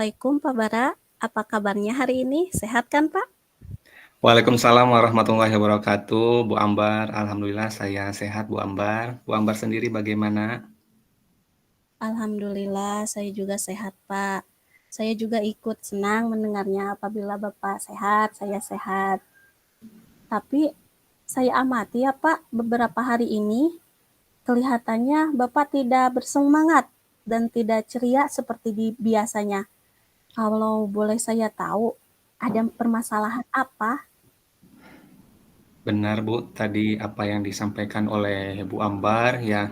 Assalamualaikum Pak Bara, apa kabarnya hari ini? Sehat kan Pak? Waalaikumsalam warahmatullahi wabarakatuh, Bu Ambar. Alhamdulillah saya sehat, Bu Ambar. Bu Ambar sendiri bagaimana? Alhamdulillah saya juga sehat Pak. Saya juga ikut senang mendengarnya apabila Bapak sehat, saya sehat. Tapi saya amati ya Pak, beberapa hari ini kelihatannya Bapak tidak bersemangat dan tidak ceria seperti biasanya. Kalau boleh saya tahu, ada permasalahan apa? Benar, Bu, tadi apa yang disampaikan oleh Bu Ambar, ya,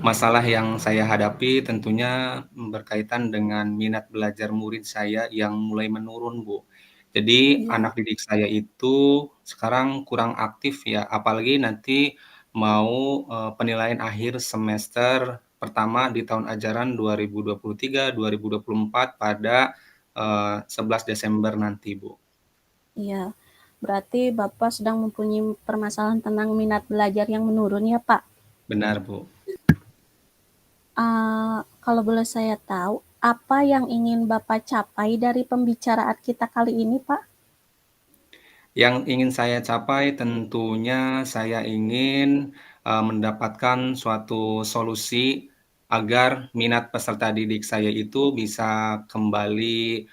masalah yang saya hadapi tentunya berkaitan dengan minat belajar murid saya yang mulai menurun, Bu. Jadi Ya, anak didik saya itu sekarang kurang aktif ya, apalagi nanti mau penilaian akhir semester pertama di tahun ajaran 2023-2024 pada 11 Desember nanti, Bu. iya. Berarti Bapak sedang mempunyai permasalahan tentang minat belajar yang menurun ya Pak? Benar, Bu. Kalau boleh saya tahu, apa yang ingin Bapak capai dari pembicaraan kita kali ini, Pak? Yang ingin saya capai tentunya saya ingin mendapatkan suatu solusi agar minat peserta didik saya itu bisa kembali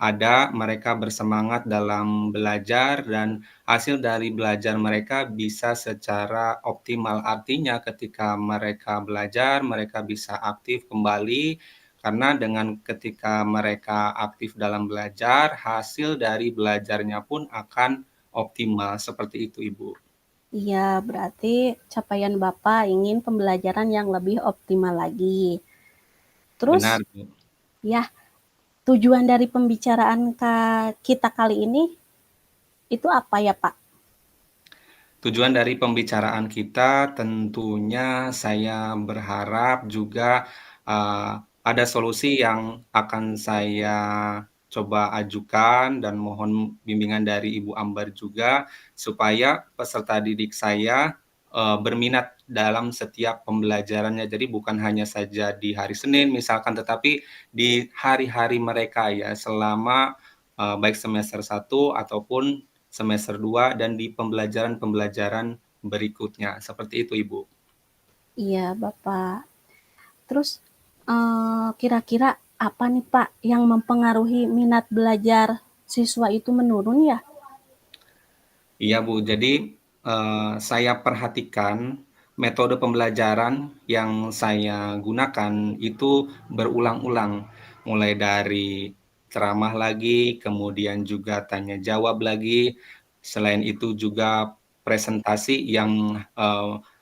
ada, mereka bersemangat dalam belajar dan hasil dari belajar mereka bisa secara optimal. Artinya ketika mereka belajar, mereka bisa aktif kembali karena dengan ketika mereka aktif dalam belajar, hasil dari belajarnya pun akan optimal, seperti itu, Ibu. Iya, berarti capaian Bapak ingin pembelajaran yang lebih optimal lagi. Terus, Benar, Bu. ya, tujuan dari pembicaraan kita kali ini itu apa ya, Pak? Tujuan dari pembicaraan kita tentunya saya berharap juga uh, ada solusi yang akan saya coba ajukan dan mohon bimbingan dari Ibu Ambar juga supaya peserta didik saya berminat dalam setiap pembelajarannya. Jadi bukan hanya saja di hari Senin misalkan, tetapi di hari-hari mereka ya selama baik semester 1 ataupun semester 2 dan di pembelajaran-pembelajaran berikutnya. Seperti itu, Ibu. Iya, Bapak. Terus, kira-kira apa nih, Pak, yang mempengaruhi minat belajar siswa itu menurun ya? Iya, Bu. Jadi, saya perhatikan metode pembelajaran yang saya gunakan itu berulang-ulang, mulai dari ceramah lagi, kemudian juga tanya jawab lagi, selain itu juga presentasi yang,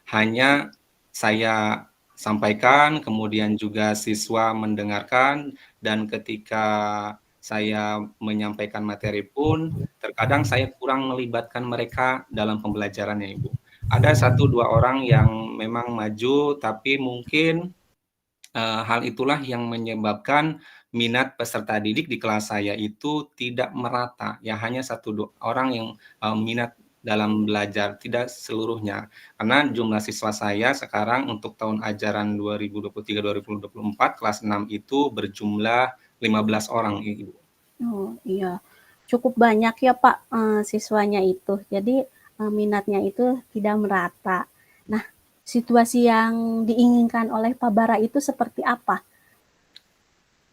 hanya saya sampaikan, kemudian juga siswa mendengarkan, dan ketika saya menyampaikan materi pun terkadang saya kurang melibatkan mereka dalam pembelajarannya, Ibu. Ada satu 2 orang yang memang maju, tapi mungkin, hal itulah yang menyebabkan minat peserta didik di kelas saya itu tidak merata, ya hanya satu orang yang, minat dalam belajar, tidak seluruhnya. Karena jumlah siswa saya sekarang untuk tahun ajaran 2023-2024 kelas 6 itu berjumlah 15 orang, Ibu. Oh, iya. Cukup banyak ya, Pak, siswanya itu. Jadi, minatnya itu tidak merata. Nah, situasi yang diinginkan oleh Pak Bara itu seperti apa?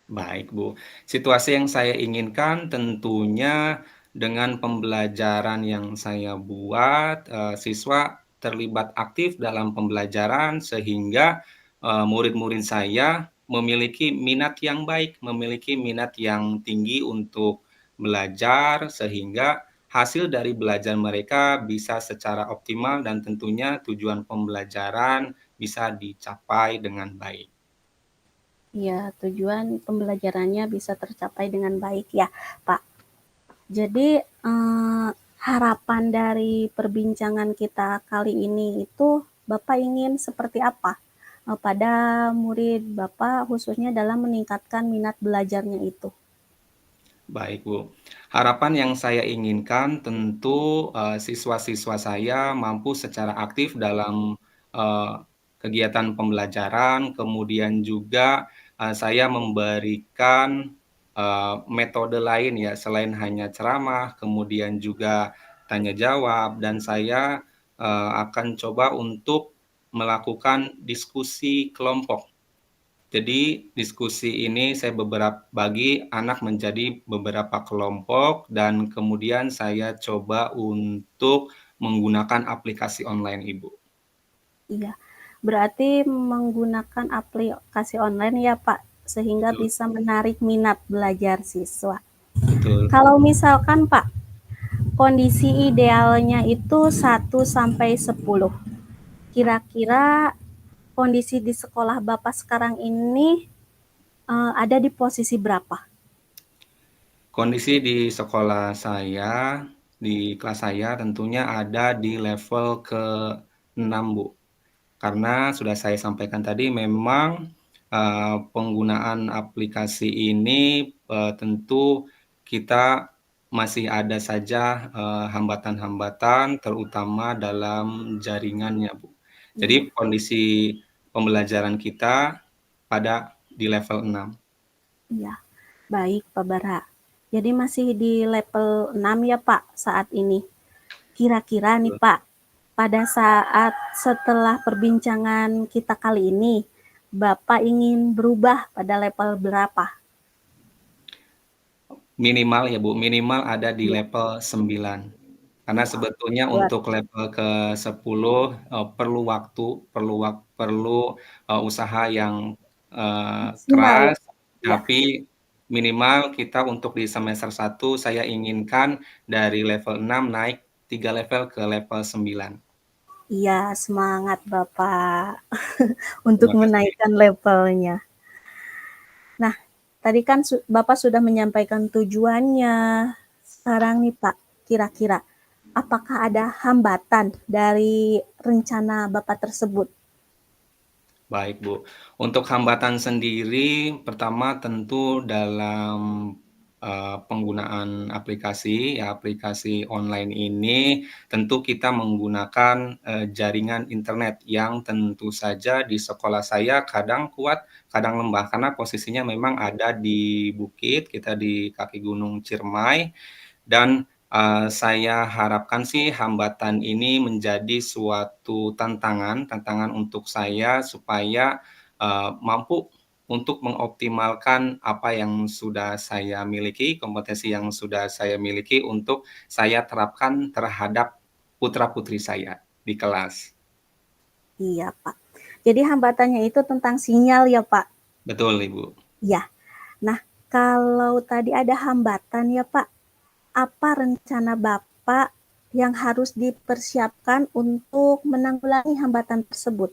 Baik, Bu. Situasi yang saya inginkan tentunya dengan pembelajaran yang saya buat, siswa terlibat aktif dalam pembelajaran sehingga, murid-murid saya memiliki minat yang baik, memiliki minat yang tinggi untuk belajar sehingga hasil dari belajar mereka bisa secara optimal dan tentunya tujuan pembelajaran bisa dicapai dengan baik. Ya, tujuan pembelajarannya bisa tercapai dengan baik ya, Pak. Jadi, harapan dari perbincangan kita kali ini itu Bapak ingin seperti apa, pada murid Bapak khususnya dalam meningkatkan minat belajarnya itu? Baik, Bu. Harapan yang saya inginkan tentu, siswa-siswa saya mampu secara aktif dalam, kegiatan pembelajaran, kemudian juga, saya memberikan metode lain ya, selain hanya ceramah, kemudian juga tanya jawab, dan saya akan coba untuk melakukan diskusi kelompok. Jadi diskusi ini saya bagi anak menjadi beberapa kelompok dan kemudian saya coba untuk menggunakan aplikasi online, Ibu. Iya, berarti menggunakan aplikasi online ya Pak, sehingga Betul, bisa menarik minat belajar siswa. betul. Kalau misalkan Pak, kondisi idealnya itu 1 sampai 10. Kira-kira kondisi di sekolah Bapak sekarang ini ada di posisi berapa? Kondisi di sekolah saya, di kelas saya tentunya ada di level ke-6, Bu. Karena sudah saya sampaikan tadi memang, penggunaan aplikasi ini, tentu kita masih ada saja, hambatan-hambatan terutama dalam jaringannya, Bu. Jadi Iya, kondisi pembelajaran kita pada di level 6. iya. Baik Pak Bara. Jadi masih di level 6 ya Pak saat ini. Kira-kira nih Pak, pada saat setelah perbincangan kita kali ini, Bapak ingin berubah pada level berapa? Minimal ya, Bu, minimal ada di Iya. level 9. Karena Wah, sebetulnya luar untuk level ke-10, perlu waktu, perlu, usaha yang, maksimal ya keras, Pak? Iya. tapi minimal kita untuk di semester 1 saya inginkan dari level 6 naik 3 level ke level 9. Iya, semangat Bapak untuk Terima kasih. menaikkan levelnya. Nah, tadi kan Bapak sudah menyampaikan tujuannya. Sekarang nih Pak, kira-kira apakah ada hambatan dari rencana Bapak tersebut? Baik, Bu. Untuk hambatan sendiri, pertama tentu dalam, penggunaan aplikasi, ya aplikasi online ini, tentu kita menggunakan, jaringan internet yang tentu saja di sekolah saya kadang kuat, kadang lemah, karena posisinya memang ada di bukit, kita di kaki Gunung Ciremai, dan, saya harapkan sih hambatan ini menjadi suatu tantangan untuk saya supaya, mampu untuk mengoptimalkan apa yang sudah saya miliki, kompetensi yang sudah saya miliki untuk saya terapkan terhadap putra-putri saya di kelas. Iya Pak. Jadi hambatannya itu tentang sinyal ya Pak? Betul, Ibu. Iya. Nah, kalau tadi ada hambatan ya Pak, apa rencana Bapak yang harus dipersiapkan untuk menanggulangi hambatan tersebut?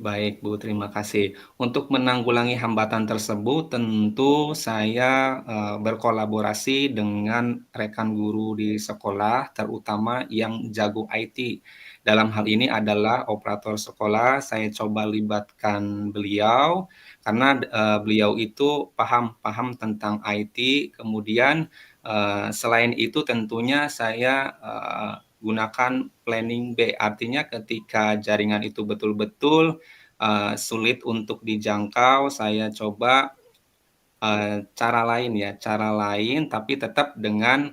Baik, Bu, terima kasih. Untuk menanggulangi hambatan tersebut, tentu saya berkolaborasi dengan rekan guru di sekolah, terutama yang jago IT. Dalam hal ini adalah operator sekolah, saya coba libatkan beliau, karena beliau itu paham tentang IT. Kemudian selain itu tentunya saya gunakan planning B, artinya ketika jaringan itu betul-betul sulit untuk dijangkau, saya coba, cara lain tapi tetap dengan,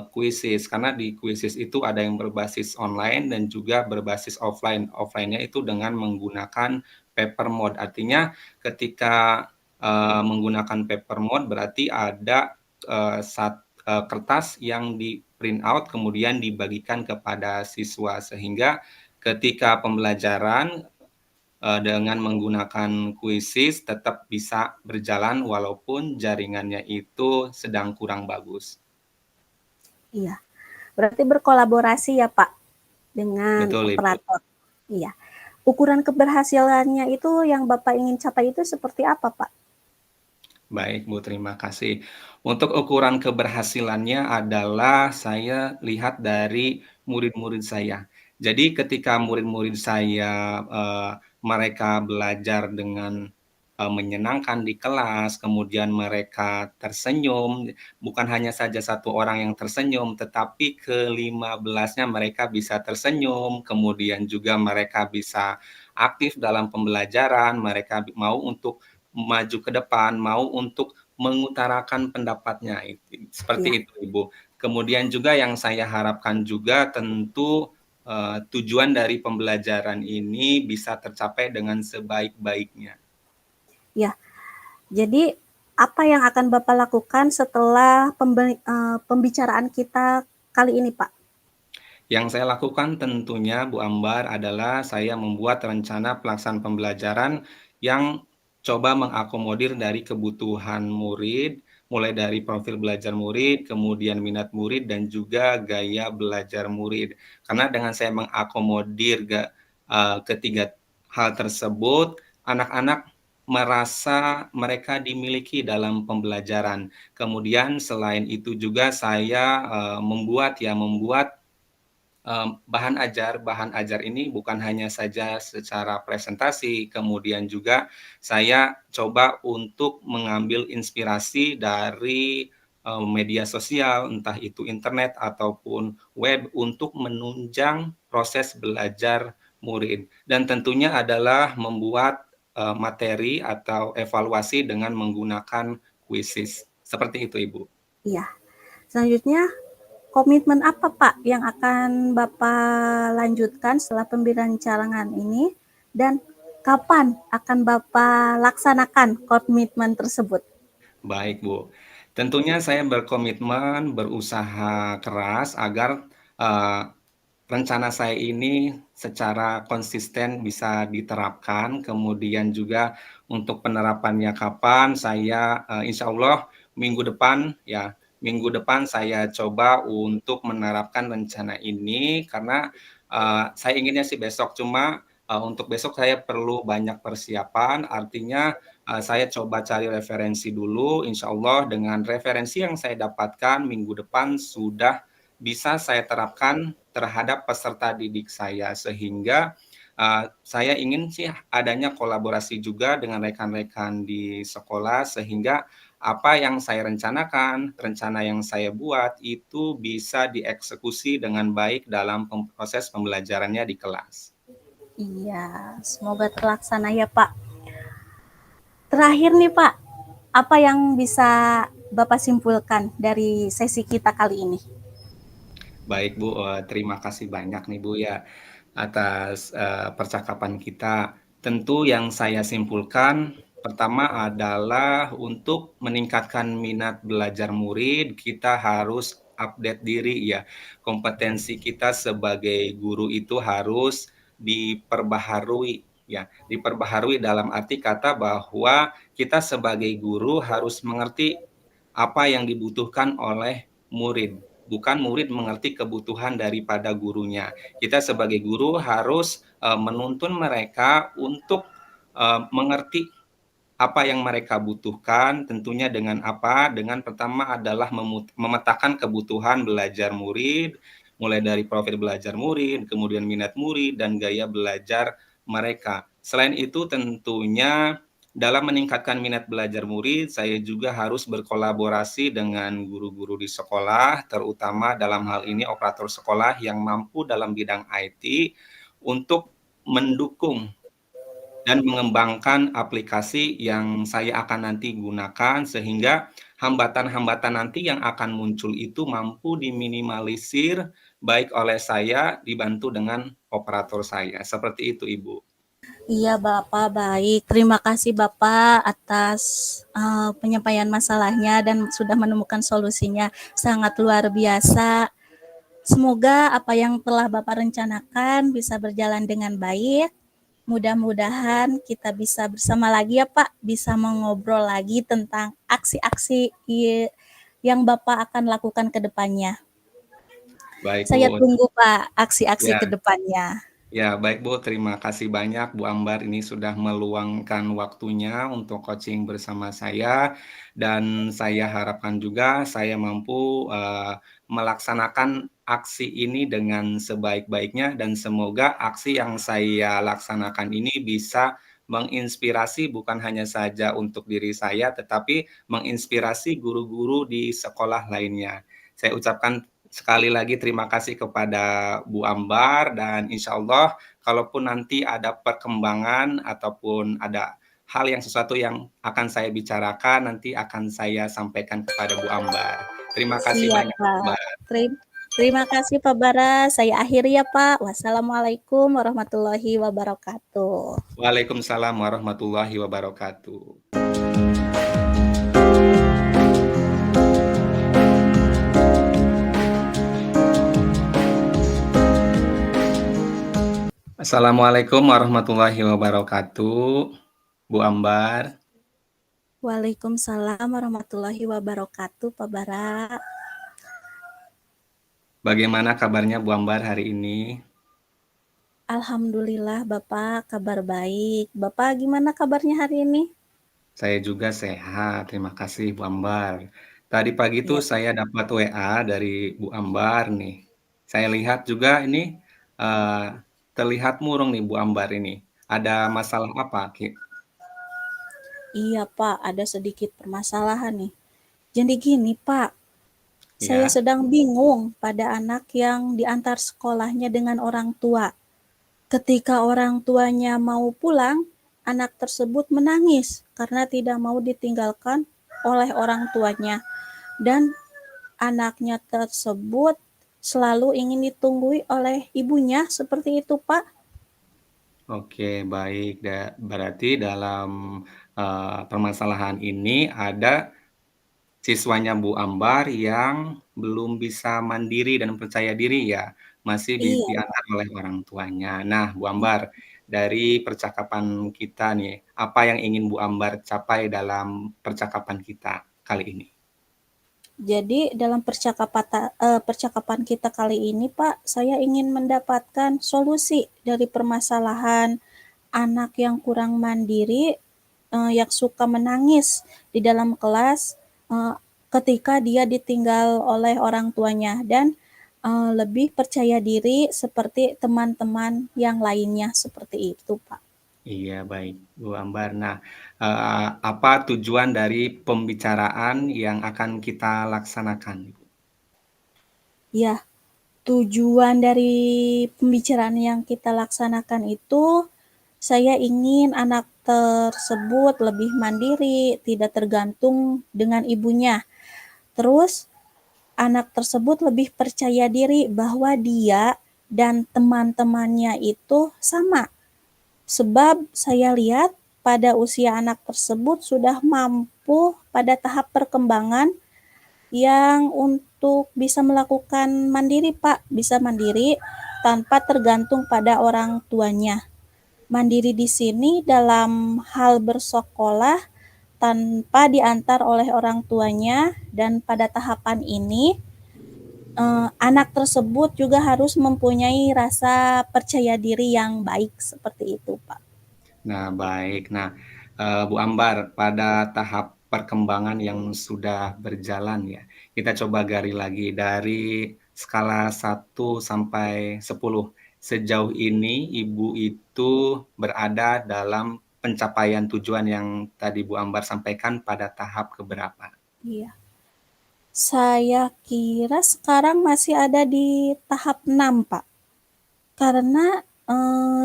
Quizizz. Karena di Quizizz itu ada yang berbasis online dan juga berbasis offline. Offline-nya itu dengan menggunakan paper mode. Artinya ketika, menggunakan paper mode berarti ada, kertas yang di-print out kemudian dibagikan kepada siswa. Sehingga ketika pembelajaran dengan menggunakan Quizizz tetap bisa berjalan walaupun jaringannya itu sedang kurang bagus. Iya. Berarti berkolaborasi ya Pak dengan Betul, Ibu. operator. Iya. Ukuran keberhasilannya itu yang Bapak ingin capai itu seperti apa Pak? Baik, Bu, terima kasih. Untuk ukuran keberhasilannya adalah saya lihat dari murid-murid saya. Jadi ketika murid-murid saya, mereka belajar dengan, menyenangkan di kelas, kemudian mereka tersenyum, bukan hanya saja satu orang yang tersenyum, tetapi ke-15-nya mereka bisa tersenyum, kemudian juga mereka bisa aktif dalam pembelajaran, mereka mau untuk maju ke depan, mau untuk mengutarakan pendapatnya, seperti Iya, itu Ibu. Kemudian juga yang saya harapkan juga tentu tujuan dari pembelajaran ini bisa tercapai dengan sebaik-baiknya. iya. Jadi apa yang akan Bapak lakukan setelah pembicaraan kita kali ini, Pak? Yang saya lakukan tentunya Bu Ambar adalah saya membuat rencana pelaksanaan pembelajaran yang coba mengakomodir dari kebutuhan murid, mulai dari profil belajar murid, kemudian minat murid, dan juga gaya belajar murid. Karena dengan saya mengakomodir ketiga hal tersebut, anak-anak merasa mereka dimiliki dalam pembelajaran. Kemudian selain itu juga saya membuat bahan ajar ini bukan hanya saja secara presentasi, kemudian juga saya coba untuk mengambil inspirasi dari media sosial, entah itu internet ataupun web untuk menunjang proses belajar murid. Dan tentunya adalah membuat materi atau evaluasi dengan menggunakan quizzes. Seperti itu, Ibu. Iya. Selanjutnya, komitmen apa Pak yang akan Bapak lanjutkan setelah pembicaraan ini dan kapan akan Bapak laksanakan komitmen tersebut? Baik, Bu. Tentunya saya berkomitmen berusaha keras agar eee, rencana saya ini secara konsisten bisa diterapkan, kemudian juga untuk penerapannya kapan, saya insya Allah minggu depan ya, minggu depan saya coba untuk menerapkan rencana ini karena saya inginnya sih besok, cuma untuk besok saya perlu banyak persiapan, artinya saya coba cari referensi dulu, insya Allah dengan referensi yang saya dapatkan minggu depan sudah bisa saya terapkan terhadap peserta didik saya. Sehingga saya ingin sih adanya kolaborasi juga dengan rekan-rekan di sekolah, sehingga apa yang saya rencanakan, rencana yang saya buat itu bisa dieksekusi dengan baik dalam proses pembelajarannya di kelas. Iya, semoga terlaksana ya Pak. Terakhir nih Pak, apa yang bisa Bapak simpulkan dari sesi kita kali ini? Baik Bu, terima kasih banyak nih Bu ya atas percakapan kita. Tentu yang saya simpulkan pertama adalah untuk meningkatkan minat belajar murid, kita harus update diri ya. Kompetensi kita sebagai guru itu harus diperbaharui ya. Diperbaharui dalam arti kata bahwa kita sebagai guru harus mengerti apa yang dibutuhkan oleh murid, bukan murid mengerti kebutuhan daripada gurunya. Kita sebagai guru harus menuntun mereka untuk mengerti apa yang mereka butuhkan, tentunya dengan apa? Dengan pertama adalah memetakan kebutuhan belajar murid, mulai dari profil belajar murid, kemudian minat murid, dan gaya belajar mereka. Selain itu tentunya dalam meningkatkan minat belajar murid, saya juga harus berkolaborasi dengan guru-guru di sekolah, terutama dalam hal ini operator sekolah yang mampu dalam bidang IT untuk mendukung dan mengembangkan aplikasi yang saya akan nanti gunakan sehingga hambatan-hambatan nanti yang akan muncul itu mampu diminimalisir baik oleh saya dibantu dengan operator saya. Seperti itu, Ibu. Iya Bapak, baik. Terima kasih Bapak atas penyampaian masalahnya dan sudah menemukan solusinya. Sangat luar biasa. Semoga apa yang telah Bapak rencanakan bisa berjalan dengan baik. Mudah-mudahan kita bisa bersama lagi ya Pak, bisa mengobrol lagi tentang aksi-aksi yang Bapak akan lakukan ke depannya. Baik, Saya Bu. tunggu Pak aksi-aksi Ya, ke depannya. ya, baik Bu, terima kasih banyak Bu Ambar ini sudah meluangkan waktunya untuk coaching bersama saya dan saya harapkan juga saya mampu melaksanakan aksi ini dengan sebaik-baiknya dan semoga aksi yang saya laksanakan ini bisa menginspirasi bukan hanya saja untuk diri saya tetapi menginspirasi guru-guru di sekolah lainnya. Saya ucapkan sekali lagi terima kasih kepada Bu Ambar dan insya Allah kalaupun nanti ada perkembangan ataupun ada sesuatu yang akan saya bicarakan nanti akan saya sampaikan kepada Bu Ambar. Terima kasih Siap, banyak, Bu Pak. Ambar. Terima kasih Pak Bara. Saya akhiri ya Pak. Wassalamualaikum warahmatullahi wabarakatuh. Waalaikumsalam warahmatullahi wabarakatuh. Assalamualaikum warahmatullahi wabarakatuh, Bu Ambar. Waalaikumsalam warahmatullahi wabarakatuh Pak Bara. Bagaimana kabarnya Bu Ambar hari ini? Alhamdulillah Bapak kabar baik. Bapak gimana kabarnya hari ini? Saya juga sehat, terima kasih Bu Ambar. Tadi pagi tuh Iya. saya dapat WA dari Bu Ambar nih. Saya lihat juga ini terlihat murung nih Bu Ambar ini. Ada masalah apa, Ki? Iya Pak, ada sedikit permasalahan nih. Jadi gini Pak, saya Ya, sedang bingung pada anak yang diantar sekolahnya dengan orang tua. Ketika orang tuanya mau pulang, anak tersebut menangis karena tidak mau ditinggalkan oleh orang tuanya. Dan anaknya tersebut selalu ingin ditunggui oleh ibunya, seperti itu Pak. oke baik. Berarti dalam permasalahan ini ada siswanya Bu Ambar yang belum bisa mandiri dan percaya diri ya, masih Iya, diantar oleh orang tuanya. Nah, Bu Ambar, dari percakapan kita nih, apa yang ingin Bu Ambar capai dalam percakapan kita kali ini? jadi dalam percakapan kita kali ini Pak, saya ingin mendapatkan solusi dari permasalahan anak yang kurang mandiri, yang suka menangis di dalam kelas, eee, ketika dia ditinggal oleh orang tuanya dan, lebih percaya diri seperti teman-teman yang lainnya, seperti itu, Pak. Iya, baik, Bu Ambar. Nah, apa tujuan dari pembicaraan yang akan kita laksanakan, Ibu? Ya, tujuan dari pembicaraan yang kita laksanakan itu, saya ingin anak tersebut lebih mandiri, tidak tergantung dengan ibunya. Terus anak tersebut lebih percaya diri bahwa dia dan teman-temannya itu sama. Sebab saya lihat pada usia anak tersebut sudah mampu pada tahap perkembangan yang untuk bisa melakukan mandiri, Pak, bisa mandiri tanpa tergantung pada orang tuanya. Mandiri di sini dalam hal bersekolah tanpa diantar oleh orang tuanya, dan pada tahapan ini anak tersebut juga harus mempunyai rasa percaya diri yang baik, seperti itu, Pak. Nah, baik. Nah, Bu Ambar, pada tahap perkembangan yang sudah berjalan ya, kita coba gali lagi dari skala 1 sampai 10. Sejauh ini Ibu itu berada dalam pencapaian tujuan yang tadi Bu Ambar sampaikan pada tahap keberapa? Iya. Saya kira sekarang masih ada di tahap 6, Pak. Karena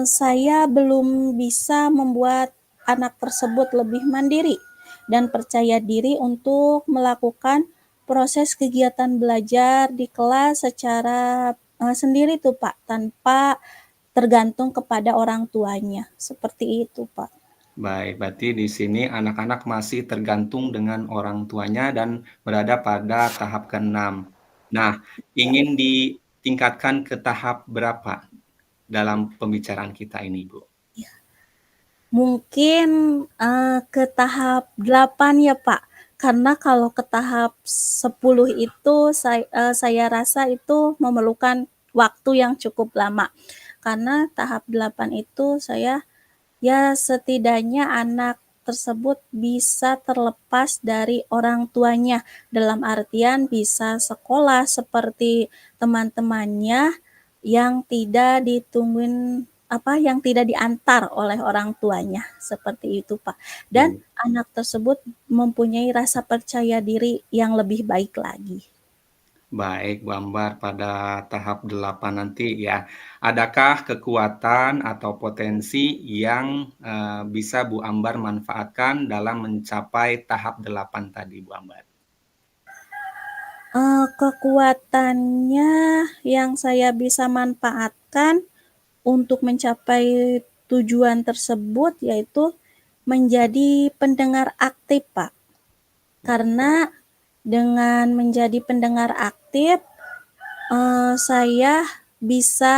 saya belum bisa membuat anak tersebut lebih mandiri dan percaya diri untuk melakukan proses kegiatan belajar di kelas secara sendiri tuh Pak, tanpa tergantung kepada orang tuanya. Seperti itu, Pak. Baik, berarti di sini anak-anak masih tergantung dengan orang tuanya dan berada pada tahap ke-6. Nah, ingin ditingkatkan ke tahap berapa dalam pembicaraan kita ini, Bu? Mungkin ke tahap 8 ya Pak, karena kalau ke tahap 10 itu saya rasa itu memerlukan waktu yang cukup lama. Karena tahap 8 itu saya, ya setidaknya anak tersebut bisa terlepas dari orang tuanya, dalam artian bisa sekolah seperti teman-temannya yang tidak ditungguin yang tidak diantar oleh orang tuanya, seperti itu, Pak. Dan Baik. anak tersebut mempunyai rasa percaya diri yang lebih baik lagi. Baik, Bu Ambar, pada tahap 8 nanti ya, adakah kekuatan atau potensi yang, bisa Bu Ambar manfaatkan dalam mencapai tahap 8 tadi, Bu Ambar? Kekuatannya yang saya bisa manfaatkan untuk mencapai tujuan tersebut yaitu menjadi pendengar aktif, Pak. Karena dengan menjadi pendengar aktif, saya bisa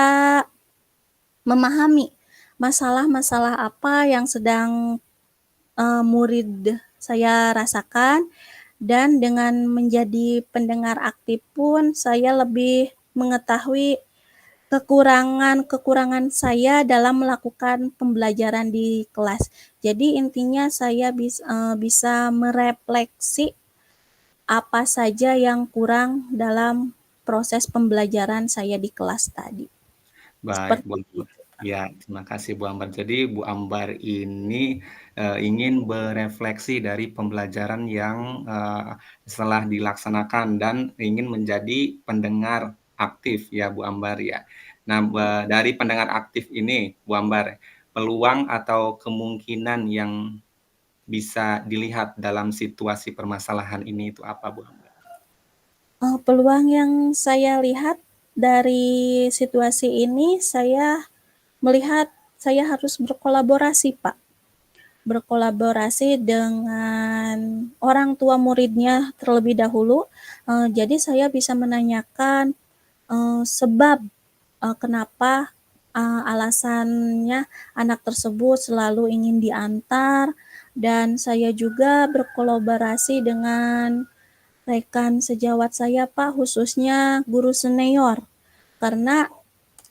memahami masalah-masalah apa yang sedang murid saya rasakan, dan dengan menjadi pendengar aktif pun saya lebih mengetahui kekurangan-kekurangan saya dalam melakukan pembelajaran di kelas. Jadi intinya saya bisa merefleksi apa saja yang kurang dalam proses pembelajaran saya di kelas tadi. Baik, Bu Seperti Ambar. itu. Ya, terima kasih Bu Ambar. Jadi Bu Ambar ini ingin berefleksi dari pembelajaran yang setelah dilaksanakan dan ingin menjadi pendengar aktif ya Bu Ambar ya. Nah, dari pendengar aktif ini Bu Ambar, peluang atau kemungkinan yang bisa dilihat dalam situasi permasalahan ini itu apa Bu Ambar? Peluang yang saya lihat dari situasi ini, saya melihat saya harus berkolaborasi, Pak. Berkolaborasi dengan orang tua muridnya terlebih dahulu. Jadi saya bisa menanyakan sebab kenapa alasannya anak tersebut selalu ingin diantar, dan saya juga berkolaborasi dengan rekan sejawat saya, Pak, khususnya guru senior. Karena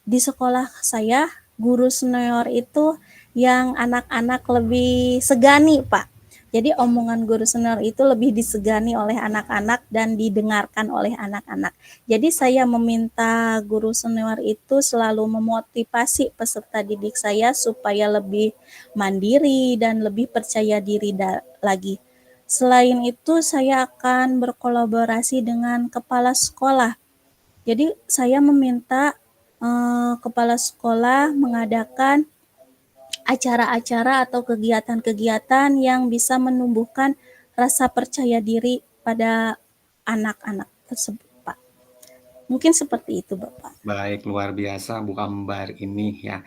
di sekolah saya, guru senior itu yang anak-anak lebih segani, Pak. Jadi omongan guru senior itu lebih disegani oleh anak-anak dan didengarkan oleh anak-anak. Jadi saya meminta guru senior itu selalu memotivasi peserta didik saya supaya lebih mandiri dan lebih percaya diri lagi. Selain itu, saya akan berkolaborasi dengan kepala sekolah. Jadi saya meminta kepala sekolah mengadakan acara-acara atau kegiatan-kegiatan yang bisa menumbuhkan rasa percaya diri pada anak-anak tersebut, Pak. Mungkin seperti itu, Bapak. Baik, luar biasa Bu Ambar ini ya.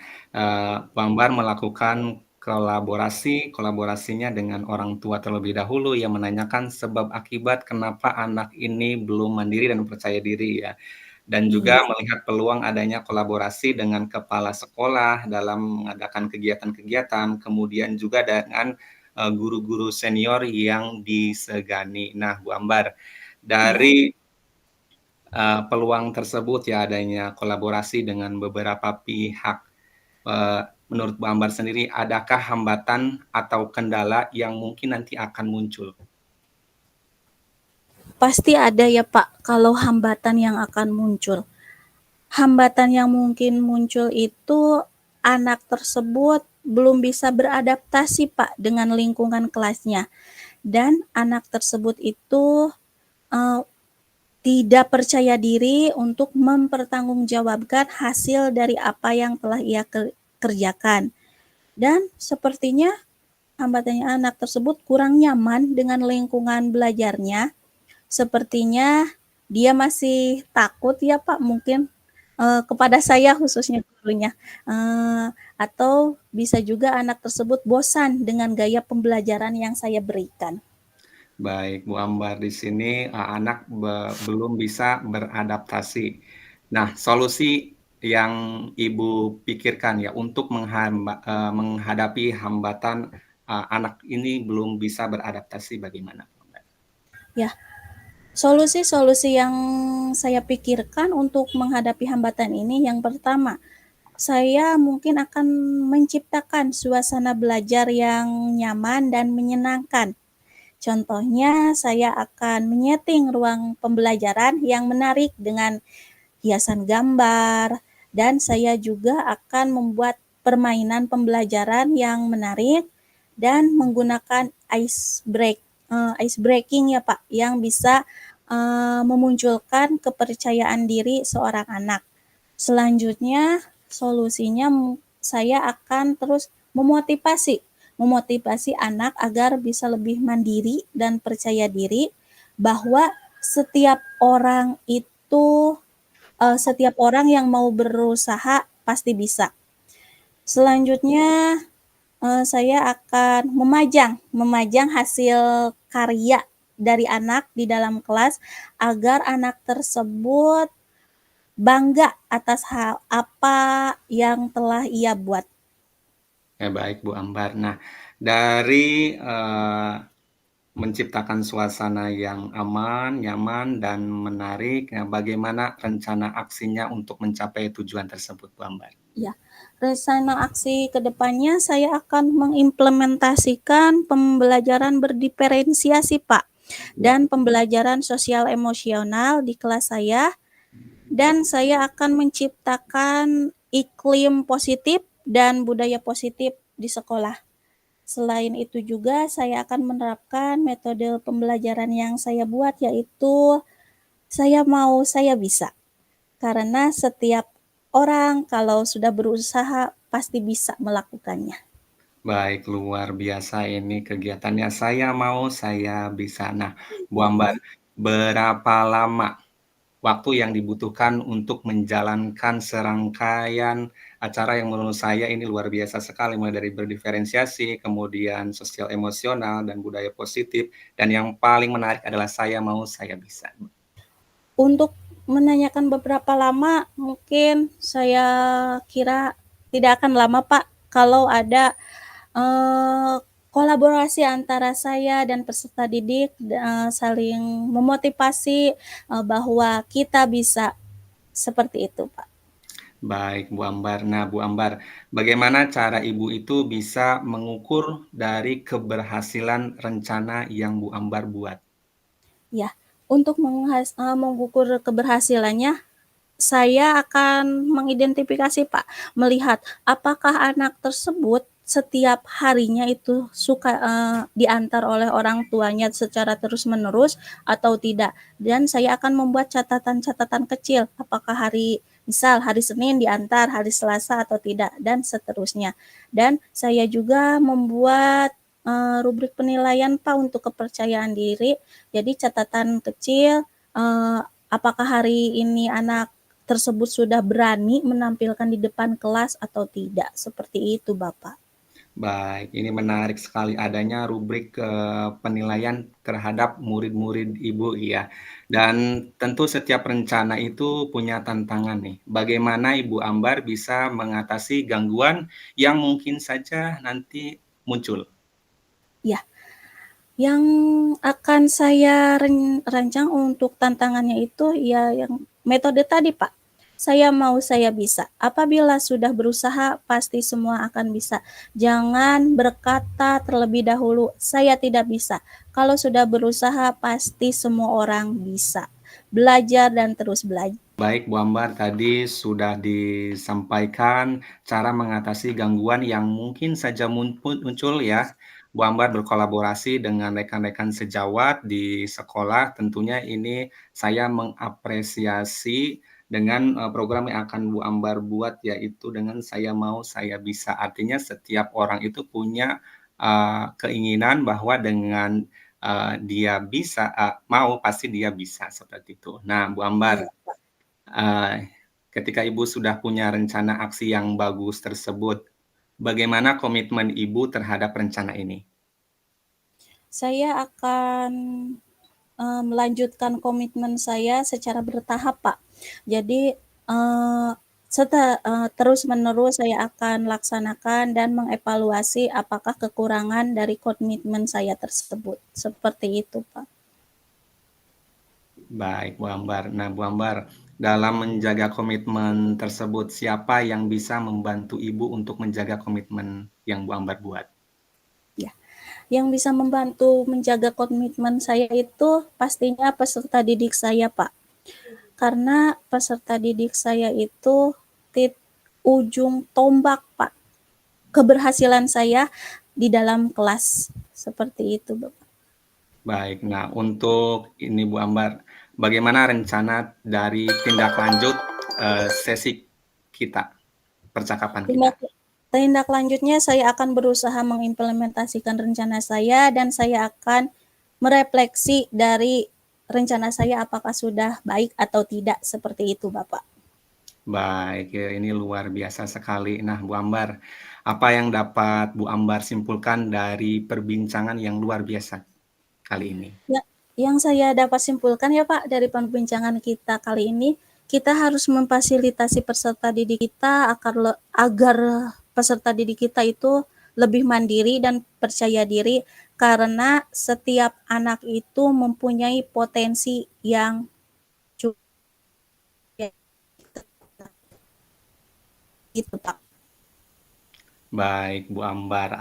Bu Ambar melakukan kolaborasinya dengan orang tua terlebih dahulu yang menanyakan sebab akibat kenapa anak ini belum mandiri dan percaya diri ya. Dan juga Iya. melihat peluang adanya kolaborasi dengan kepala sekolah dalam mengadakan kegiatan-kegiatan, kemudian juga dengan guru-guru senior yang disegani. Nah, Bu Ambar, Iya. dari peluang tersebut ya adanya kolaborasi dengan beberapa pihak, menurut Bu Ambar sendiri adakah hambatan atau kendala yang mungkin nanti akan muncul? Pasti ada ya, Pak, kalau hambatan yang akan muncul. Hambatan yang mungkin muncul itu anak tersebut belum bisa beradaptasi, Pak, dengan lingkungan kelasnya. Dan anak tersebut itu uh, tidak percaya diri untuk mempertanggungjawabkan hasil dari apa yang telah ia kerjakan. Dan sepertinya hambatannya anak tersebut kurang nyaman dengan lingkungan belajarnya. Sepertinya dia masih takut ya, Pak, mungkin kepada saya khususnya gurunya. Atau bisa juga anak tersebut bosan dengan gaya pembelajaran yang saya berikan. Baik, Bu Ambar, di sini, anak belum bisa beradaptasi. Nah, solusi yang Ibu pikirkan ya untuk menghadapi hambatan, anak ini belum bisa beradaptasi bagaimana, Bu Ambar? Ya, solusi-solusi yang saya pikirkan untuk menghadapi hambatan ini, yang pertama, saya mungkin akan menciptakan suasana belajar yang nyaman dan menyenangkan. Contohnya, saya akan menyeting ruang pembelajaran yang menarik dengan hiasan gambar, dan saya juga akan membuat permainan pembelajaran yang menarik dan menggunakan ice breaking ya, Pak, yang bisa memunculkan kepercayaan diri seorang anak. Selanjutnya, solusinya saya akan terus memotivasi anak agar bisa lebih mandiri dan percaya diri bahwa setiap orang yang mau berusaha pasti bisa. Selanjutnya, saya akan memajang hasil karya dari anak di dalam kelas agar anak tersebut bangga atas hal apa yang telah ia buat. Baik Bu Ambar. Nah, dari menciptakan suasana yang aman, nyaman, dan menarik, nah bagaimana rencana aksinya untuk mencapai tujuan tersebut, Bu Ambar? Ya, rencana aksi kedepannya saya akan mengimplementasikan pembelajaran berdiferensiasi, Pak, dan pembelajaran sosial emosional di kelas saya, dan saya akan menciptakan iklim positif dan budaya positif di sekolah. Selain itu juga saya akan menerapkan metode pembelajaran yang saya buat, yaitu saya mau, saya bisa. Karena setiap orang kalau sudah berusaha pasti bisa melakukannya. Baik, luar biasa ini kegiatannya. Saya mau, saya bisa. Nah, Bu Ambar, berapa lama waktu yang dibutuhkan untuk menjalankan serangkaian acara yang menurut saya ini luar biasa sekali, mulai dari berdiferensiasi, kemudian sosial emosional, dan budaya positif, dan yang paling menarik adalah saya mau, saya bisa. Untuk menanyakan beberapa lama, mungkin saya kira tidak akan lama, Pak, kalau ada kolaborasi antara saya dan peserta didik, saling memotivasi bahwa kita bisa, seperti itu, Pak. Baik, Bu Ambar. Nah, Bu Ambar, bagaimana cara Ibu itu bisa mengukur dari keberhasilan rencana yang Bu Ambar buat? Ya, untuk mengukur keberhasilannya, saya akan mengidentifikasi, Pak, melihat apakah anak tersebut setiap harinya itu suka diantar oleh orang tuanya secara terus-menerus atau tidak. Dan saya akan membuat catatan-catatan kecil, apakah misal hari Senin diantar, hari Selasa atau tidak, dan seterusnya. Dan saya juga membuat rubrik penilaian, Pak, untuk kepercayaan diri. Jadi catatan kecil, apakah hari ini anak tersebut sudah berani menampilkan di depan kelas atau tidak, seperti itu, Bapak. Baik, ini menarik sekali adanya rubrik penilaian terhadap murid-murid Ibu ya. Dan tentu setiap rencana itu punya tantangan nih. Bagaimana Ibu Ambar bisa mengatasi gangguan yang mungkin saja nanti muncul? Ya, yang akan saya rancang untuk tantangannya itu ya yang metode tadi, Pak. Saya mau, saya bisa. Apabila sudah berusaha, pasti semua akan bisa. Jangan berkata terlebih dahulu, saya tidak bisa. Kalau sudah berusaha, pasti semua orang bisa. Belajar dan terus belajar. Baik, Bu Ambar, tadi sudah disampaikan cara mengatasi gangguan yang mungkin saja muncul ya. Bu Ambar berkolaborasi dengan rekan-rekan sejawat di sekolah. Tentunya ini saya mengapresiasi dengan program yang akan Bu Ambar buat, yaitu dengan saya mau, saya bisa. Artinya setiap orang itu punya keinginan bahwa dengan dia bisa, mau pasti dia bisa seperti itu. Nah, Bu Ambar, Iya. Ketika Ibu sudah punya rencana aksi yang bagus tersebut, bagaimana komitmen Ibu terhadap rencana ini? Saya akan melanjutkan komitmen saya secara bertahap, Pak. Jadi, terus-menerus saya akan laksanakan dan mengevaluasi apakah kekurangan dari komitmen saya tersebut. Seperti itu, Pak. Baik, Bu Ambar. Nah, Bu Ambar, dalam menjaga komitmen tersebut, siapa yang bisa membantu Ibu untuk menjaga komitmen yang Bu Ambar buat? Ya, yang bisa membantu menjaga komitmen saya itu pastinya peserta didik saya, Pak. Karena peserta didik saya itu ujung tombak, Pak, keberhasilan saya di dalam kelas. Seperti itu, Bapak. Baik. Nah, untuk ini Bu Ambar, bagaimana rencana dari tindak lanjut, sesi kita, percakapan kita? Tindak tindak lanjutnya saya akan berusaha mengimplementasikan rencana saya dan saya akan merefleksi dari rencana saya apakah sudah baik atau tidak seperti itu, Bapak. Baik, ya ini luar biasa sekali. Nah, Bu Ambar, apa yang dapat Bu Ambar simpulkan dari perbincangan yang luar biasa kali ini? Ya, yang saya dapat simpulkan ya Pak dari perbincangan kita kali ini, kita harus memfasilitasi peserta didik kita agar peserta didik kita itu lebih mandiri dan percaya diri karena setiap anak itu mempunyai potensi yang cukup gitu Pak. Baik, Bu Ambar,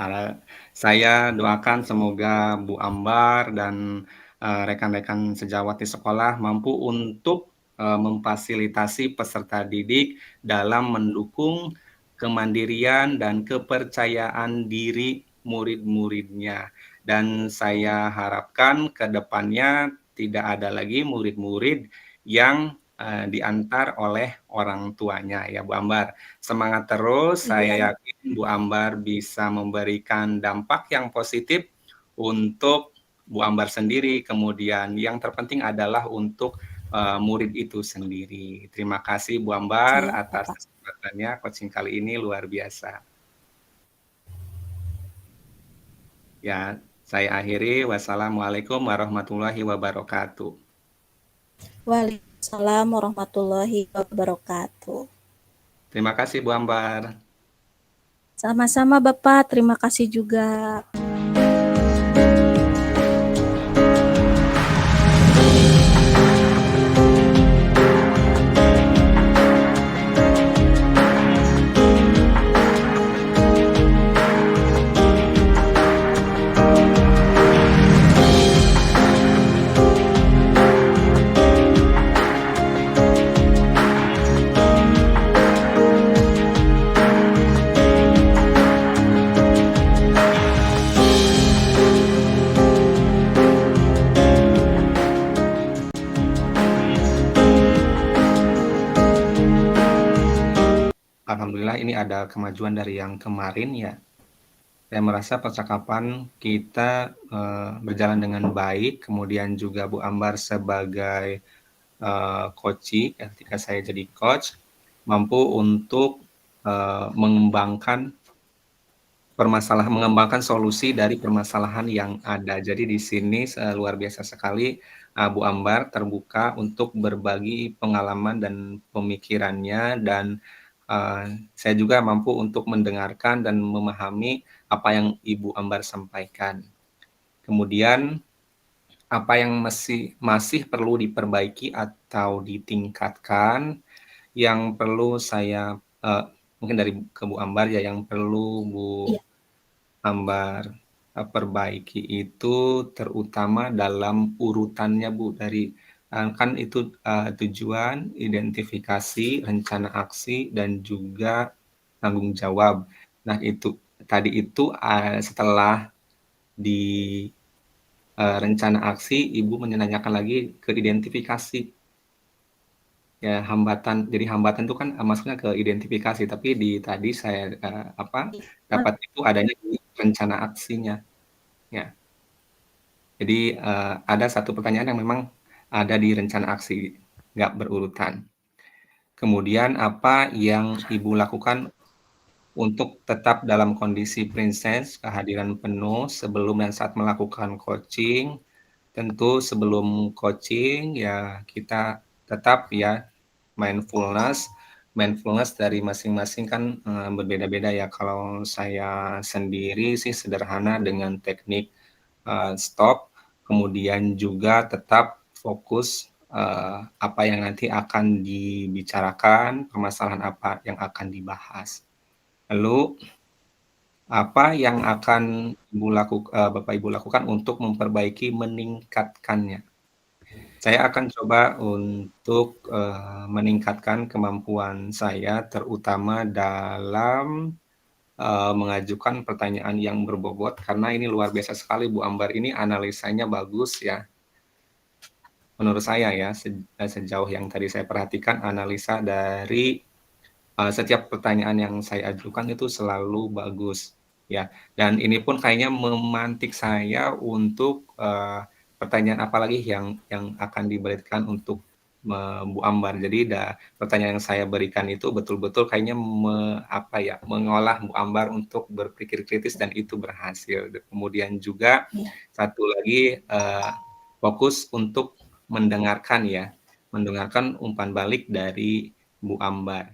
saya doakan semoga Bu Ambar dan, rekan-rekan sejawat di sekolah mampu untuk, memfasilitasi peserta didik dalam mendukung kemandirian dan kepercayaan diri murid-muridnya. Dan saya harapkan ke depannya tidak ada lagi murid-murid yang, diantar oleh orang tuanya ya, Bu Ambar. Semangat terus, saya Iya, yakin Bu Ambar bisa memberikan dampak yang positif untuk Bu Ambar sendiri, kemudian yang terpenting adalah untuk, murid itu sendiri. Terima kasih Bu Ambar siap atas Bapak. kesempatannya, coaching kali ini luar biasa. Ya, saya akhiri, wassalamualaikum warahmatullahi wabarakatuh. Waalaikumsalam warahmatullahi wabarakatuh. Terima kasih Bu Ambar. Sama-sama Bapak, terima kasih juga. Alhamdulillah ini ada kemajuan dari yang kemarin ya. Saya merasa percakapan kita, berjalan dengan baik, kemudian juga Bu Ambar sebagai, coachee ketika saya jadi coach, mampu untuk, mengembangkan solusi dari permasalahan yang ada. Jadi di sini luar biasa sekali, Bu Ambar terbuka untuk berbagi pengalaman dan pemikirannya dan, saya juga mampu untuk mendengarkan dan memahami apa yang Ibu Ambar sampaikan. Kemudian apa yang masih perlu diperbaiki atau ditingkatkan, yang perlu saya, mungkin dari ke Bu Ambar ya, yang perlu Bu Iya, Ambar, perbaiki itu terutama dalam urutannya Bu, dari, kan itu, tujuan, identifikasi, rencana aksi, dan juga tanggung jawab. Nah itu, tadi itu, setelah di, rencana aksi, Ibu menanyakan lagi ke identifikasi. Ya hambatan, jadi hambatan itu kan, masuknya ke identifikasi, tapi tadi saya, dapat itu adanya di rencana aksinya, ya. Jadi, ada satu pertanyaan yang memang ada di rencana aksi, nggak berurutan. Kemudian apa yang Ibu lakukan untuk tetap dalam kondisi prinsess, kehadiran penuh sebelum dan saat melakukan coaching? Tentu sebelum coaching, ya kita tetap ya mindfulness. Mindfulness dari masing-masing kan, berbeda-beda ya. Kalau saya sendiri sih sederhana dengan teknik, stop, kemudian juga tetap fokus, apa yang nanti akan dibicarakan, permasalahan apa yang akan dibahas. Lalu apa yang akan Bapak Ibu lakukan untuk memperbaiki, meningkatkannya? Saya akan coba untuk, meningkatkan kemampuan saya terutama dalam mengajukan pertanyaan yang berbobot karena ini luar biasa sekali Bu Ambar ini analisanya bagus ya. Menurut saya ya, sejauh yang tadi saya perhatikan analisa dari setiap pertanyaan yang saya ajukan itu selalu bagus ya. Dan ini pun kayaknya memantik saya untuk pertanyaan apa lagi yang akan diberikan untuk Bu Ambar. Jadi pertanyaan yang saya berikan itu betul-betul kayaknya mengolah Bu Ambar untuk berpikir kritis dan itu berhasil. Kemudian juga Iya. satu lagi fokus untuk mendengarkan ya, mendengarkan umpan balik dari Bu Ambar.